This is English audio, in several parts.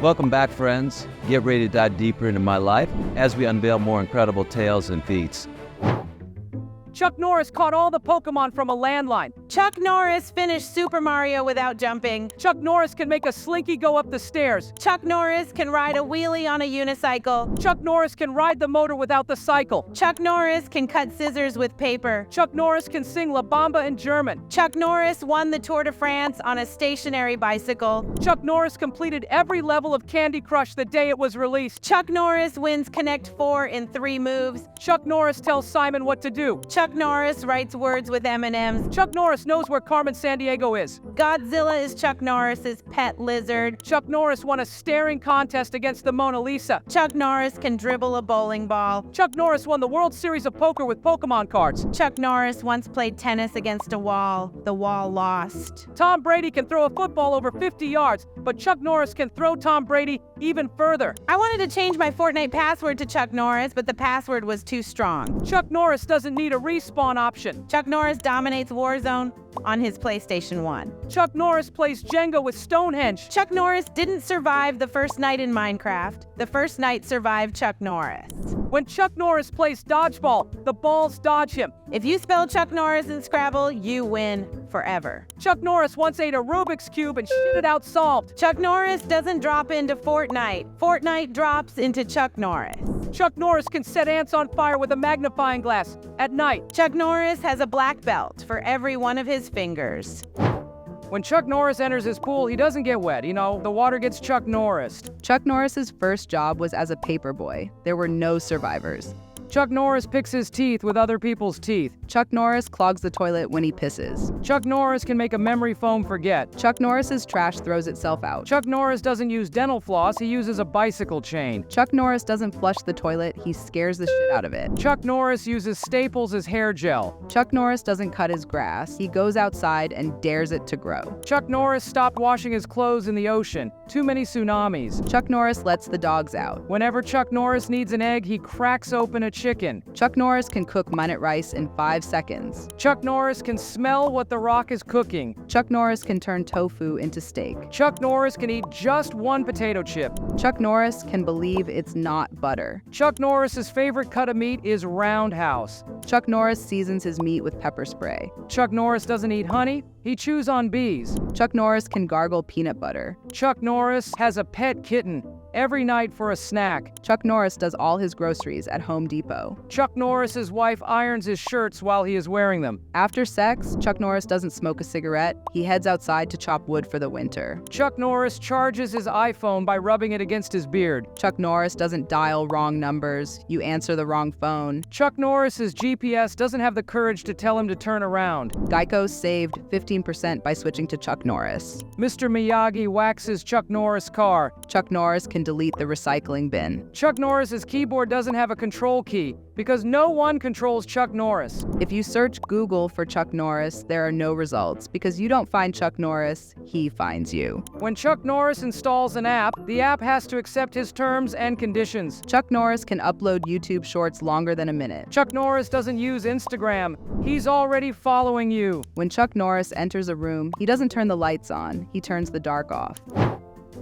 Welcome back, friends. Get ready to dive deeper into my life as we unveil more incredible tales and feats. Chuck Norris caught all the Pokemon from a landline. Chuck Norris finished Super Mario without jumping. Chuck Norris can make a Slinky go up the stairs. Chuck Norris can ride a wheelie on a unicycle. Chuck Norris can ride the motor without the cycle. Chuck Norris can cut scissors with paper. Chuck Norris can sing La Bamba in German. Chuck Norris won the Tour de France on a stationary bicycle. Chuck Norris completed every level of Candy Crush the day it was released. Chuck Norris wins Connect 4 in 3 moves. Chuck Norris tells Simon what to do. Chuck Norris writes words with M&Ms. Chuck Norris knows where Carmen Sandiego is. Godzilla is Chuck Norris's pet lizard. Chuck Norris won a staring contest against the Mona Lisa. Chuck Norris can dribble a bowling ball. Chuck Norris won the World Series of Poker with Pokemon cards. Chuck Norris once played tennis against a wall. The wall lost. Tom Brady can throw a football over 50 yards, but Chuck Norris can throw Tom Brady even further. I wanted to change my Fortnite password to Chuck Norris, but the password was too strong. Chuck Norris doesn't need a respawn option. Chuck Norris dominates Warzone on his PlayStation 1. Chuck Norris plays Jenga with Stonehenge. Chuck Norris didn't survive the first night in Minecraft. The first night survived Chuck Norris. When Chuck Norris plays dodgeball, the balls dodge him. If you spell Chuck Norris in Scrabble, you win forever. Chuck Norris once ate a Rubik's Cube and shit it out solved. Chuck Norris doesn't drop into Fortnite. Fortnite drops into Chuck Norris. Chuck Norris can set ants on fire with a magnifying glass at night. Chuck Norris has a black belt for every one of his fingers. When Chuck Norris enters his pool, he doesn't get wet. You know, the water gets Chuck Norris. Chuck Norris's first job was as a paperboy. There were no survivors. Chuck Norris picks his teeth with other people's teeth. Chuck Norris clogs the toilet when he pisses. Chuck Norris can make a memory foam forget. Chuck Norris's trash throws itself out. Chuck Norris doesn't use dental floss, he uses a bicycle chain. Chuck Norris doesn't flush the toilet, he scares the shit out of it. Chuck Norris uses staples as hair gel. Chuck Norris doesn't cut his grass, he goes outside and dares it to grow. Chuck Norris stopped washing his clothes in the ocean. Too many tsunamis. Chuck Norris lets the dogs out. Whenever Chuck Norris needs an egg, he cracks open a chicken. Chuck Norris can cook minute rice in 5 seconds. Chuck Norris can smell what the Rock is cooking. Chuck Norris can turn tofu into steak. Chuck Norris can eat just one potato chip. Chuck Norris can believe it's not butter. Chuck Norris's favorite cut of meat is roundhouse. Chuck Norris seasons his meat with pepper spray. Chuck Norris doesn't eat honey, he chews on bees. Chuck Norris can gargle peanut butter. Chuck Norris has a pet kitten every night for a snack. Chuck Norris does all his groceries at Home Depot. Chuck Norris's wife irons his shirts while he is wearing them. After sex, Chuck Norris doesn't smoke a cigarette. He heads outside to chop wood for the winter. Chuck Norris charges his iPhone by rubbing it against his beard. Chuck Norris doesn't dial wrong numbers. You answer the wrong phone. Chuck Norris's GPS doesn't have the courage to tell him to turn around. Geico saved 15% by switching to Chuck Norris. Mr. Miyagi waxes Chuck Norris' car. Chuck Norris can delete the recycling bin. Chuck Norris's keyboard doesn't have a control key because no one controls Chuck Norris. If you search Google for Chuck Norris, there are no results because you don't find Chuck Norris, he finds you. When Chuck Norris installs an app, the app has to accept his terms and conditions. Chuck Norris can upload YouTube shorts longer than a minute. Chuck Norris doesn't use Instagram. He's already following you. When Chuck Norris enters a room, he doesn't turn the lights on, he turns the dark off.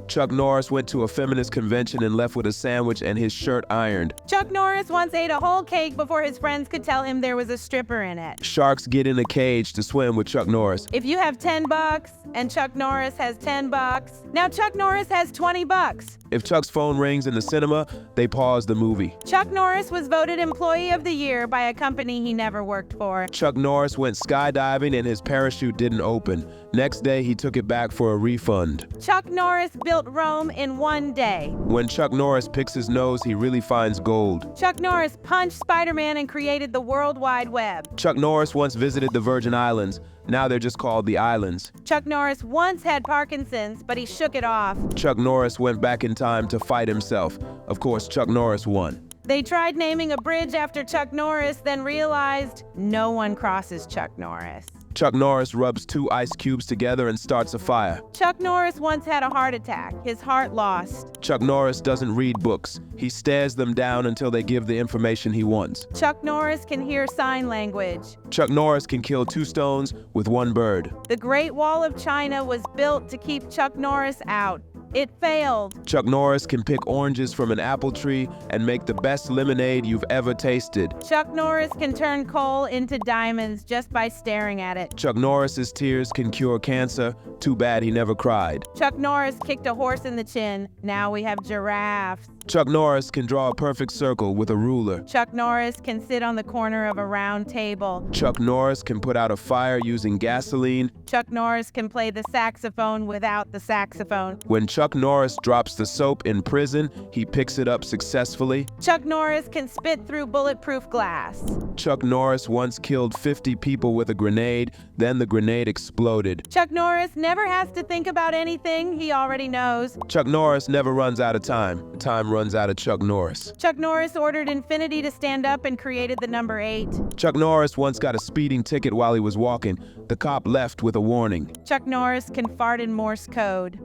Chuck Norris went to a feminist convention and left with a sandwich and his shirt ironed. Chuck Norris once ate a whole cake before his friends could tell him there was a stripper in it. Sharks get in a cage to swim with Chuck Norris. If you have $10 and Chuck Norris has $10, now Chuck Norris has $20. If Chuck's phone rings in the cinema, they pause the movie. Chuck Norris was voted Employee of the Year by a company he never worked for. Chuck Norris went skydiving and his parachute didn't open. Next day, he took it back for a refund. Chuck Norris built Rome in 1 day. When Chuck Norris picks his nose, he really finds gold. Chuck Norris punched Spider-Man and created the World Wide Web. Chuck Norris once visited the Virgin Islands. Now they're just called the Islands. Chuck Norris once had Parkinson's, but he shook it off. Chuck Norris went back in time to fight himself. Of course, Chuck Norris won. They tried naming a bridge after Chuck Norris, then realized no one crosses Chuck Norris. Chuck Norris rubs 2 ice cubes together and starts a fire. Chuck Norris once had a heart attack. His heart lost. Chuck Norris doesn't read books. He stares them down until they give the information he wants. Chuck Norris can hear sign language. Chuck Norris can kill 2 stones with 1 bird. The Great Wall of China was built to keep Chuck Norris out. It failed. Chuck Norris can pick oranges from an apple tree and make the best lemonade you've ever tasted. Chuck Norris can turn coal into diamonds just by staring at it. Chuck Norris's tears can cure cancer. Too bad he never cried. Chuck Norris kicked a horse in the chin. Now we have giraffes. Chuck Norris can draw a perfect circle with a ruler. Chuck Norris can sit on the corner of a round table. Chuck Norris can put out a fire using gasoline. Chuck Norris can play the saxophone without the saxophone. When Chuck Norris drops the soap in prison, he picks it up successfully. Chuck Norris can spit through bulletproof glass. Chuck Norris once killed 50 people with a grenade, then the grenade exploded. Chuck Norris never has to think about anything he already knows. Chuck Norris never runs out of time. Time runs out of Chuck Norris. Chuck Norris ordered infinity to stand up and created the number 8. Chuck Norris once got a speeding ticket while he was walking. The cop left with a warning. Chuck Norris can fart in Morse code.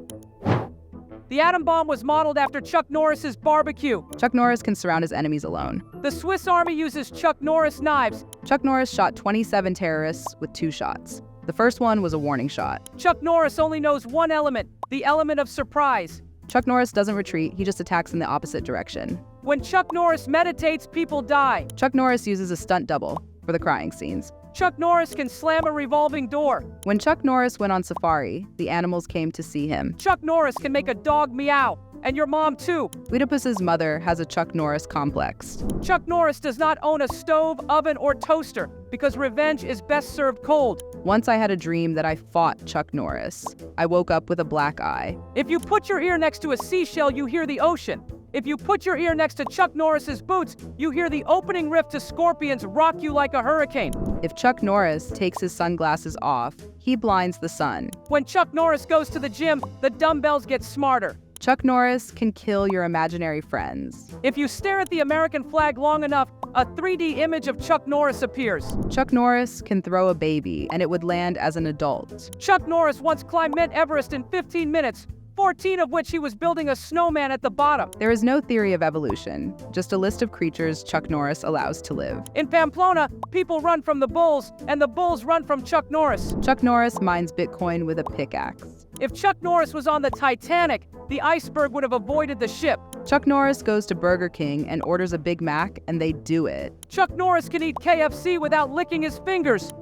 The atom bomb was modeled after Chuck Norris's barbecue. Chuck Norris can surround his enemies alone. The Swiss Army uses Chuck Norris knives. Chuck Norris shot 27 terrorists with 2 shots. The first one was a warning shot. Chuck Norris only knows one element, the element of surprise. Chuck Norris doesn't retreat, he just attacks in the opposite direction. When Chuck Norris meditates, people die. Chuck Norris uses a stunt double for the crying scenes. Chuck Norris can slam a revolving door. When Chuck Norris went on safari, the animals came to see him. Chuck Norris can make a dog meow, and your mom too. Oedipus's mother has a Chuck Norris complex. Chuck Norris does not own a stove, oven, or toaster because revenge is best served cold. Once I had a dream that I fought Chuck Norris. I woke up with a black eye. If you put your ear next to a seashell, you hear the ocean. If you put your ear next to Chuck Norris's boots, you hear the opening riff to Scorpions rock you like a hurricane. If Chuck Norris takes his sunglasses off, he blinds the sun. When Chuck Norris goes to the gym, the dumbbells get smarter. Chuck Norris can kill your imaginary friends. If you stare at the American flag long enough, a 3D image of Chuck Norris appears. Chuck Norris can throw a baby, and it would land as an adult. Chuck Norris once climbed Mount Everest in 15 minutes, 14 of which he was building a snowman at the bottom. There is no theory of evolution, just a list of creatures Chuck Norris allows to live. In Pamplona, people run from the bulls, and the bulls run from Chuck Norris. Chuck Norris mines Bitcoin with a pickaxe. If Chuck Norris was on the Titanic, the iceberg would have avoided the ship. Chuck Norris goes to Burger King and orders a Big Mac, and they do it. Chuck Norris can eat KFC without licking his fingers.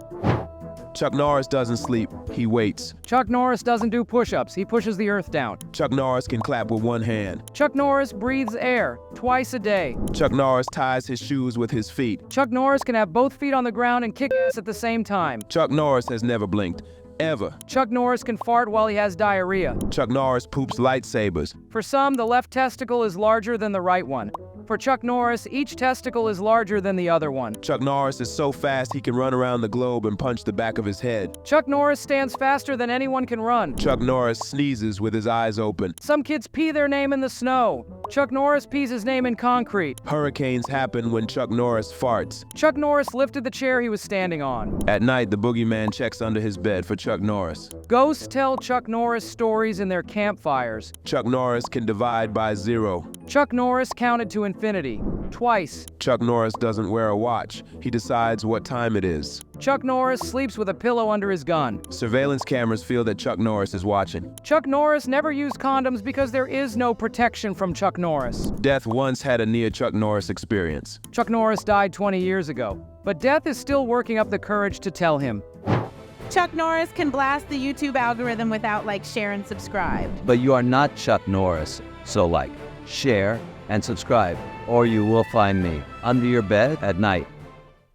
Chuck Norris doesn't sleep, he waits. Chuck Norris doesn't do push-ups, he pushes the earth down. Chuck Norris can clap with one hand. Chuck Norris breathes air twice a day. Chuck Norris ties his shoes with his feet. Chuck Norris can have both feet on the ground and kick ass at the same time. Chuck Norris has never blinked, ever. Chuck Norris can fart while he has diarrhea. Chuck Norris poops lightsabers. For some, the left testicle is larger than the right one. For Chuck Norris, each testicle is larger than the other one. Chuck Norris is so fast he can run around the globe and punch the back of his head. Chuck Norris stands faster than anyone can run. Chuck Norris sneezes with his eyes open. Some kids pee their name in the snow. Chuck Norris pees his name in concrete. Hurricanes happen when Chuck Norris farts. Chuck Norris lifted the chair he was standing on. At night, the boogeyman checks under his bed for Chuck Norris. Ghosts tell Chuck Norris stories in their campfires. Chuck Norris can divide by 0. Chuck Norris counted to infinity, twice. Chuck Norris doesn't wear a watch. He decides what time it is. Chuck Norris sleeps with a pillow under his gun. Surveillance cameras feel that Chuck Norris is watching. Chuck Norris never used condoms because there is no protection from Chuck Norris. Death once had a near Chuck Norris experience. Chuck Norris died 20 years ago, but death is still working up the courage to tell him. Chuck Norris can blast the YouTube algorithm without like, share, and subscribe. But you are not Chuck Norris, so like, share, and subscribe, or you will find me under your bed at night.